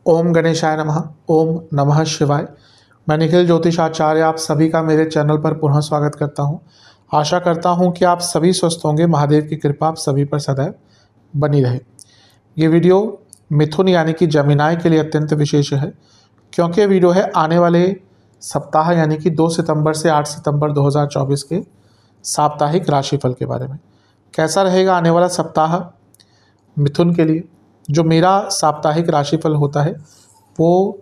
ओम गणेशाय नमः। ओम नमः शिवाय। मैं निखिल ज्योतिषाचार्य आप सभी का मेरे चैनल पर पुनः स्वागत करता हूं। आशा करता हूं कि आप सभी स्वस्थ होंगे। महादेव की कृपा आप सभी पर सदैव बनी रहे। ये वीडियो मिथुन यानी कि जमिनाय के लिए अत्यंत विशेष है, क्योंकि ये वीडियो है आने वाले सप्ताह यानी कि 2 सितंबर से 8 सितंबर 2024 के साप्ताहिक राशिफल के बारे में। कैसा रहेगा आने वाला सप्ताह मिथुन के लिए। जो मेरा साप्ताहिक राशिफल होता है वो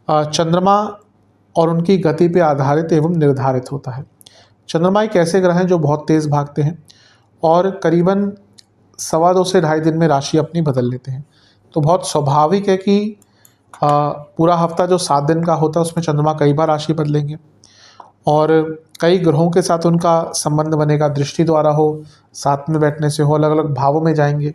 चंद्रमा और उनकी गति पे आधारित एवं निर्धारित होता है। चंद्रमा एक ऐसे ग्रह हैं जो बहुत तेज़ भागते हैं और करीबन 2.25 से 2.5 दिन में राशि अपनी बदल लेते हैं। तो बहुत स्वाभाविक है कि पूरा हफ्ता जो 7 दिन का होता है उसमें चंद्रमा कई बार राशि बदलेंगे और कई ग्रहों के साथ उनका संबंध बनेगा। दृष्टि द्वारा हो, साथ में बैठने से हो, अलग अलग भावों में जाएंगे।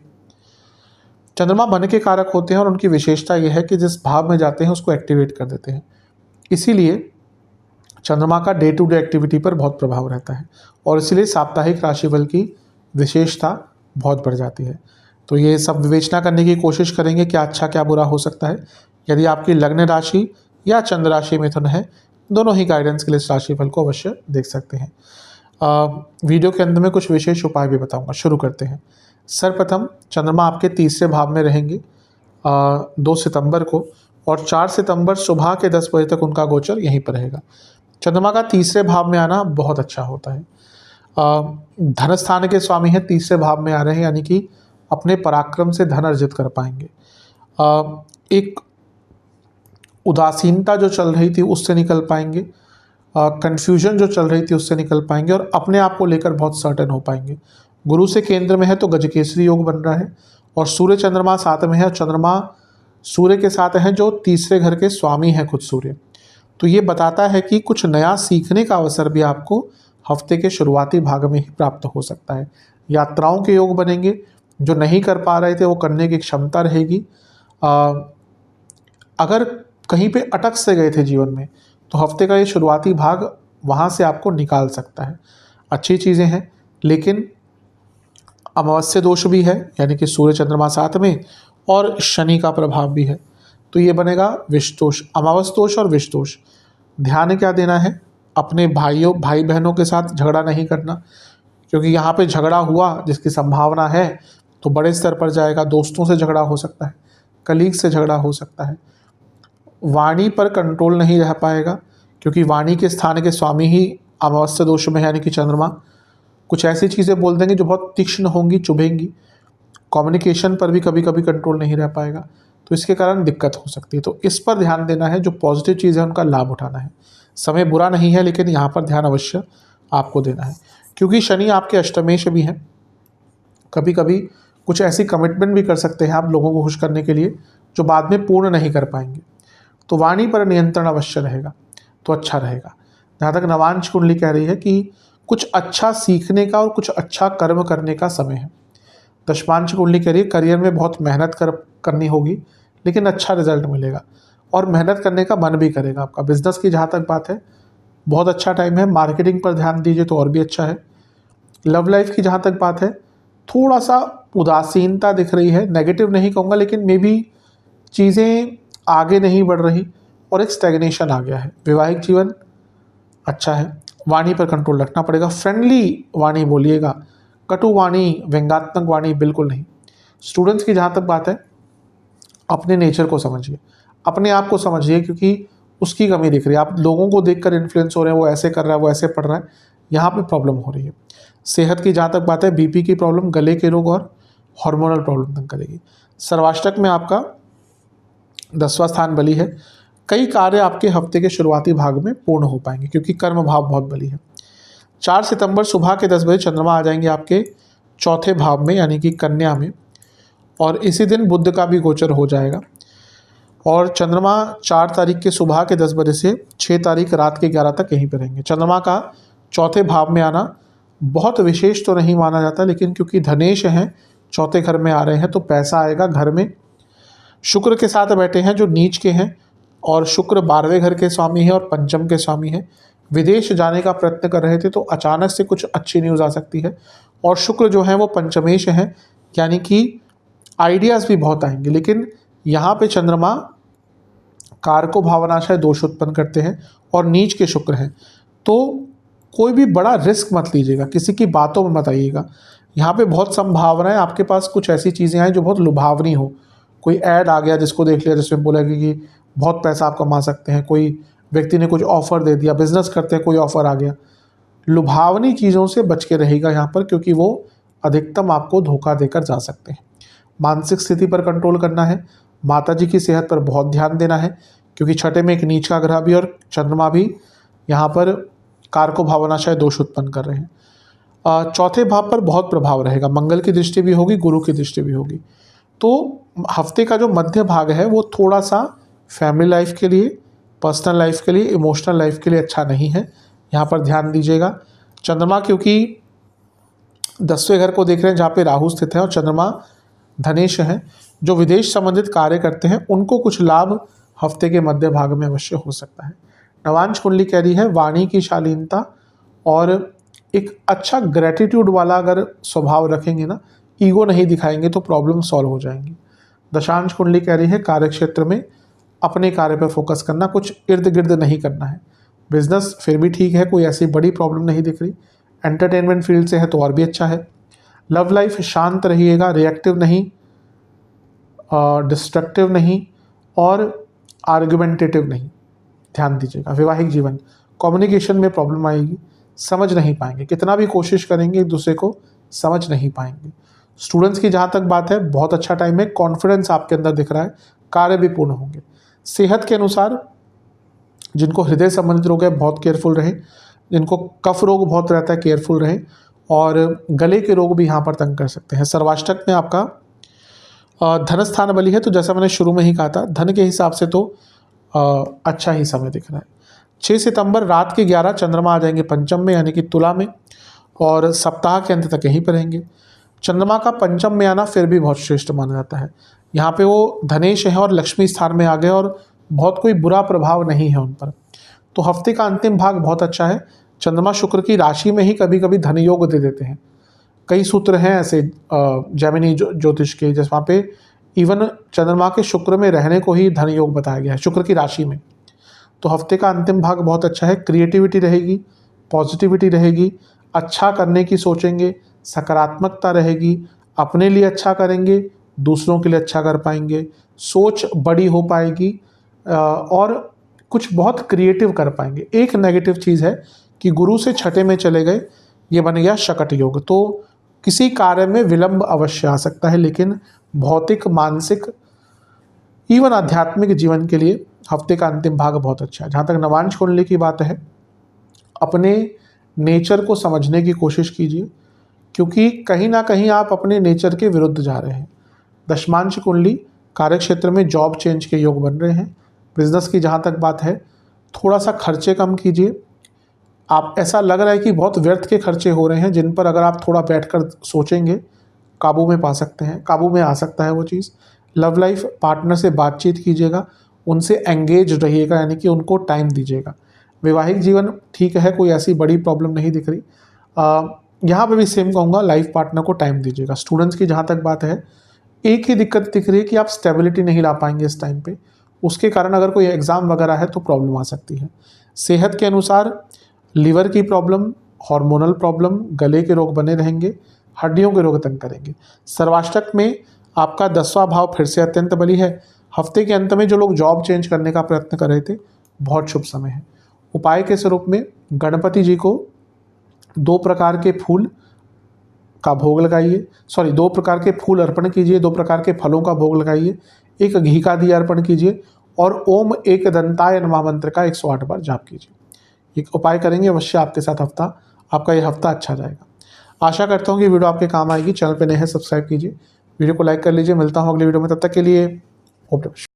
चंद्रमा मन के कारक होते हैं और उनकी विशेषता यह है कि जिस भाव में जाते हैं उसको एक्टिवेट कर देते हैं। इसीलिए चंद्रमा का डे टू डे एक्टिविटी पर बहुत प्रभाव रहता है और इसीलिए साप्ताहिक राशिफल की विशेषता बहुत बढ़ जाती है। तो ये सब विवेचना करने की कोशिश करेंगे क्या अच्छा क्या बुरा हो सकता है। यदि आपकी लग्न राशि या चंद्र राशि मिथुन है, दोनों ही गाइडेंस के लिए इस राशिफल को अवश्य देख सकते हैं। वीडियो के अंत में कुछ विशेष उपाय भी बताऊंगा। शुरू करते हैं। सर्वप्रथम चंद्रमा आपके तीसरे भाव में रहेंगे 2 सितंबर को और 4 सितंबर सुबह के 10 बजे तक उनका गोचर यहीं पर रहेगा। चंद्रमा का तीसरे भाव में आना बहुत अच्छा होता है। धन स्थान के स्वामी हैं, तीसरे भाव में आ रहे हैं, यानी कि अपने पराक्रम से धन अर्जित कर पाएंगे। एक उदासीनता जो चल रही थी उससे निकल पाएंगे, कन्फ्यूजन जो चल रही थी उससे निकल पाएंगे और अपने आप को लेकर बहुत सर्टेन हो पाएंगे। गुरु से केंद्र में है तो गजकेसरी योग बन रहा है और सूर्य चंद्रमा साथ में है। चंद्रमा सूर्य के साथ है जो तीसरे घर के स्वामी हैं खुद सूर्य। तो ये बताता है कि कुछ नया सीखने का अवसर भी आपको हफ्ते के शुरुआती भाग में ही प्राप्त हो सकता है। यात्राओं के योग बनेंगे, जो नहीं कर पा रहे थे वो करने की क्षमता रहेगी। अगर कहीं पे अटक से गए थे जीवन में तो हफ्ते का ये शुरुआती भाग वहाँ से आपको निकाल सकता है। अच्छी चीज़ें हैं, लेकिन अमावस्या दोष भी है, यानी कि सूर्य चंद्रमा साथ में और शनि का प्रभाव भी है। तो ये बनेगा विष दोष, अमावस्या दोष और विष दोष। ध्यान क्या देना है, अपने भाई बहनों के साथ झगड़ा नहीं करना, क्योंकि यहाँ पे झगड़ा हुआ जिसकी संभावना है तो बड़े स्तर पर जाएगा। दोस्तों से झगड़ा हो सकता है, कलीग से झगड़ा हो सकता है। वाणी पर कंट्रोल नहीं रह पाएगा, क्योंकि वाणी के स्थान के स्वामी ही अमावस्या दोष में, यानी कि चंद्रमा कुछ ऐसी चीज़ें बोल देंगे जो बहुत तीक्ष्ण होंगी, चुभेंगी। कम्युनिकेशन पर भी कभी कभी कंट्रोल नहीं रह पाएगा, तो इसके कारण दिक्कत हो सकती है। तो इस पर ध्यान देना है, जो पॉजिटिव चीज़ है उनका लाभ उठाना है। समय बुरा नहीं है, लेकिन यहाँ पर ध्यान अवश्य आपको देना है, क्योंकि शनि आपके अष्टमेश भी हैं। कभी कभी कुछ ऐसी कमिटमेंट भी कर सकते हैं आप लोगों को खुश करने के लिए, जो बाद में पूर्ण नहीं कर पाएंगे। तो वाणी पर नियंत्रण अवश्य रहेगा तो अच्छा रहेगा। जहाँ तक नवांश कुंडली कह रही है कि कुछ अच्छा सीखने का और कुछ अच्छा कर्म करने का समय है। दशमांश कुंडली कह रही है करियर में बहुत मेहनत करनी होगी, लेकिन अच्छा रिजल्ट मिलेगा और मेहनत करने का मन भी करेगा आपका। बिजनेस की जहाँ तक बात है बहुत अच्छा टाइम है, मार्केटिंग पर ध्यान दीजिए तो और भी अच्छा है। लव लाइफ की जहाँ तक बात है थोड़ा सा उदासीनता दिख रही है, नेगेटिव नहीं कहूँगा, लेकिन मे बी चीज़ें आगे नहीं बढ़ रही और एक स्टैग्नेशन आ गया है। वैवाहिक जीवन अच्छा है, वाणी पर कंट्रोल रखना पड़ेगा। फ्रेंडली वाणी बोलिएगा, कटु वाणी, व्यंग्यात्मक वाणी बिल्कुल नहीं। स्टूडेंट्स की जहाँ तक बात है अपने नेचर को समझिए, अपने आप को समझिए, क्योंकि उसकी कमी दिख रही है। आप लोगों को देखकर इन्फ्लुएंस हो रहे हैं, वो ऐसे कर रहा है, वो ऐसे पढ़ रहा है, यहाँ पे प्रॉब्लम हो रही है। सेहत की जहाँ तक बात है बीपी की प्रॉब्लम, गले के रोग और हार्मोनल प्रॉब्लम तक करेगी। सर्वाष्टक में आपका 10वां स्थान बली है। कई कार्य आपके हफ्ते के शुरुआती भाग में पूर्ण हो पाएंगे, क्योंकि कर्म भाव बहुत बली है। 4 सितंबर सुबह के 10 बजे चंद्रमा आ जाएंगे आपके चौथे भाव में, यानी कि कन्या में, और इसी दिन बुध का भी गोचर हो जाएगा। और चंद्रमा 4 तारीख के सुबह के 10 बजे से 6 तारीख रात के 11 तक यहीं पर रहेंगे। चंद्रमा का चौथे भाव में आना बहुत विशेष तो नहीं माना जाता, लेकिन क्योंकि धनेश हैं, चौथे घर में आ रहे हैं तो पैसा आएगा। घर में शुक्र के साथ बैठे हैं जो नीच के हैं, और शुक्र 12वें घर के स्वामी है और पंचम के स्वामी है। विदेश जाने का प्रयत्न कर रहे थे तो अचानक से कुछ अच्छी न्यूज़ आ सकती है। और शुक्र जो है वो पंचमेश हैं, यानी कि आइडियाज़ भी बहुत आएंगे। लेकिन यहाँ पे चंद्रमा कारको भावनाशय दोष उत्पन्न करते हैं और नीच के शुक्र हैं, तो कोई भी बड़ा रिस्क मत लीजिएगा, किसी की बातों में मत आइएगा। यहाँ पे बहुत संभावना है आपके पास कुछ ऐसी चीज़ें आएँ जो बहुत लुभावनी हो। कोई ऐड आ गया जिसको देख लिया, जिसमें बोला कि बहुत पैसा आप कमा सकते हैं, कोई व्यक्ति ने कुछ ऑफ़र दे दिया, बिजनेस करते हैं कोई ऑफ़र आ गया। लुभावनी चीज़ों से बच के रहेगा यहाँ पर, क्योंकि वो अधिकतम आपको धोखा देकर जा सकते हैं। मानसिक स्थिति पर कंट्रोल करना है, माताजी की सेहत पर बहुत ध्यान देना है, क्योंकि छठे में एक नीच का ग्रह भी और चंद्रमा भी यहाँ पर कारको भावनाशय दोष उत्पन्न कर रहे हैं। चौथे भाव पर बहुत प्रभाव रहेगा, मंगल की दृष्टि भी होगी, गुरु की दृष्टि भी होगी। तो हफ्ते का जो मध्य भाग है वो थोड़ा सा फैमिली लाइफ के लिए, पर्सनल लाइफ के लिए, इमोशनल लाइफ के लिए अच्छा नहीं है, यहाँ पर ध्यान दीजिएगा। चंद्रमा क्योंकि 10वें घर को देख रहे हैं जहाँ पे राहु स्थित है और चंद्रमा धनेश है, जो विदेश संबंधित कार्य करते हैं उनको कुछ लाभ हफ्ते के मध्य भाग में अवश्य हो सकता है। नवांश कुंडली कह रही है वाणी की शालीनता और एक अच्छा ग्रेटिट्यूड वाला अगर स्वभाव रखेंगे ना, ईगो नहीं दिखाएंगे तो प्रॉब्लम सॉल्व हो जाएंगी। दशांश कुंडली कह रही है कार्य क्षेत्र में अपने कार्य पर फोकस करना, कुछ इर्द गिर्द नहीं करना है। बिजनेस फिर भी ठीक है, कोई ऐसी बड़ी प्रॉब्लम नहीं दिख रही। एंटरटेनमेंट फील्ड से है तो और भी अच्छा है। लव लाइफ शांत रहिएगा, रिएक्टिव नहीं, डिस्ट्रक्टिव नहीं और आर्गुमेंटेटिव नहीं, ध्यान दीजिएगा। वैवाहिक जीवन, कम्युनिकेशन में प्रॉब्लम आएगी, समझ नहीं पाएंगे, कितना भी कोशिश करेंगे एक दूसरे को समझ नहीं पाएंगे। स्टूडेंट्स की जहाँ तक बात है बहुत अच्छा टाइम है, कॉन्फिडेंस आपके अंदर दिख रहा है, कार्य भी पूर्ण होंगे। सेहत के अनुसार जिनको हृदय संबंधित रोग है बहुत केयरफुल रहें, जिनको कफ रोग बहुत रहता है केयरफुल रहें, और गले के रोग भी यहाँ पर तंग कर सकते हैं। सर्वाष्टक में आपका धन स्थान बली है, तो जैसा मैंने शुरू में ही कहा था धन के हिसाब से तो अच्छा ही समय दिख रहा है। 6 सितंबर रात के 11 चंद्रमा आ जाएंगे पंचम में, यानी कि तुला में, और सप्ताह के अंत तक यहीं पर रहेंगे। चंद्रमा का पंचम में आना फिर भी बहुत श्रेष्ठ माना जाता है। यहाँ पे वो धनेश है और लक्ष्मी स्थान में आ गए और बहुत कोई बुरा प्रभाव नहीं है उन पर। तो हफ्ते का अंतिम भाग बहुत अच्छा है। चंद्रमा शुक्र की राशि में ही कभी कभी धन योग दे देते हैं। कई सूत्र हैं ऐसे जैमिनी ज्योतिष के, जिस वहाँ पे इवन चंद्रमा के शुक्र में रहने को ही धन योग बताया गया है, शुक्र की राशि में। तो हफ्ते का अंतिम भाग बहुत अच्छा है। क्रिएटिविटी रहेगी, पॉजिटिविटी रहेगी, अच्छा करने की सोचेंगे, सकारात्मकता रहेगी, अपने लिए अच्छा करेंगे, दूसरों के लिए अच्छा कर पाएंगे, सोच बड़ी हो पाएगी और कुछ बहुत क्रिएटिव कर पाएंगे। एक नेगेटिव चीज़ है कि गुरु से छठे में चले गए, ये बन गया शकट योग, तो किसी कार्य में विलंब अवश्य आ सकता है, लेकिन भौतिक, मानसिक, इवन आध्यात्मिक जीवन के लिए हफ्ते का अंतिम भाग बहुत अच्छा है। जहाँ तक नवांश कुंडली की बात है, अपने नेचर को समझने की कोशिश कीजिए, क्योंकि कहीं ना कहीं आप अपने नेचर के विरुद्ध जा रहे हैं। दशमांश कुंडली, कार्य क्षेत्र में जॉब चेंज के योग बन रहे हैं। बिजनेस की जहाँ तक बात है, थोड़ा सा खर्चे कम कीजिए। आप ऐसा लग रहा है कि बहुत व्यर्थ के खर्चे हो रहे हैं, जिन पर अगर आप थोड़ा बैठकर सोचेंगे काबू में पा सकते हैं, काबू में आ सकता है वो चीज़। लव लाइफ, पार्टनर से बातचीत कीजिएगा, उनसे एंगेज रहिएगा, यानी कि उनको टाइम दीजिएगा। वैवाहिक जीवन ठीक है, कोई ऐसी बड़ी प्रॉब्लम नहीं दिख रही। यहाँ पे भी सेम कहूँगा, लाइफ पार्टनर को टाइम दीजिएगा। स्टूडेंट्स की जहाँ तक बात है, एक ही दिक्कत दिख रही है कि आप स्टेबिलिटी नहीं ला पाएंगे इस टाइम पे, उसके कारण अगर कोई एग्ज़ाम वगैरह है तो प्रॉब्लम आ सकती है। सेहत के अनुसार लीवर की प्रॉब्लम, हार्मोनल प्रॉब्लम, गले के रोग बने रहेंगे, हड्डियों के रोग तंग करेंगे। सर्वाष्टक में आपका 10वां भाव फिर से अत्यंत बली है। हफ्ते के अंत में जो लोग जॉब चेंज करने का प्रयत्न कर रहे थे, बहुत शुभ समय है। उपाय के स्वरूप में गणपति जी को 2 प्रकार के फूल का भोग लगाइए, 2 प्रकार के फूल अर्पण कीजिए, 2 प्रकार के फलों का भोग लगाइए, एक घी का दिया अर्पण कीजिए और ओम एक दंताय नमः मंत्र का 108 बार जाप कीजिए। ये उपाय करेंगे अवश्य आपके साथ आपका ये हफ्ता अच्छा जाएगा। आशा करता हूँ कि वीडियो आपके काम आएगी। चैनल पे नए हैं सब्सक्राइब कीजिए, वीडियो को लाइक कर लीजिए। मिलता हूँ अगले वीडियो में, तब तक के लिए होप।